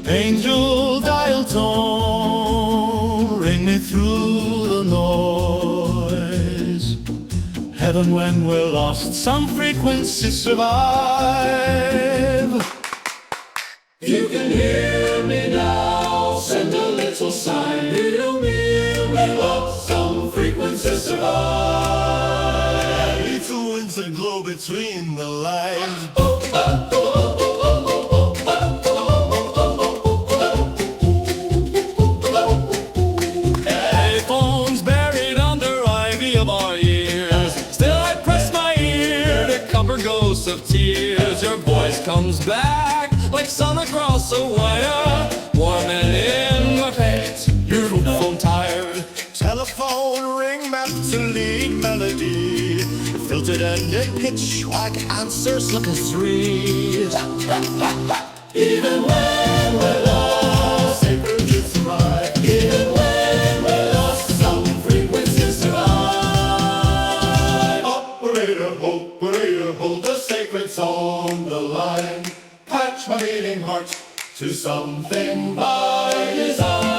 Angel Dialtone, ring me through the noise. Heaven, when we're lost, some frequencies survive. You can hear me now, send a little sign. Little me, we lost, some frequencies survive. Little winds that glow between the lines. Ghost of tears, your voice comes back like sun across a wire, warm and imperfect, your phone tired. Telephone ring mapped to lead melody, filtered and a pitch like answers look as three. Even when we're lost, sacred truths survive. Even when we're lost, some frequencies survive. Operator, hold the sacreds on the line. Patch my beating heart to something by design.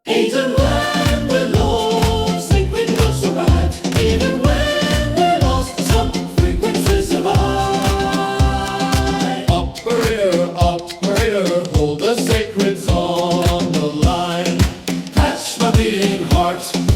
Even when we're lost, sacred will survive. Even when we're lost, some frequencies survive. Operator, hold the sacreds on the line. Catch my beating heart.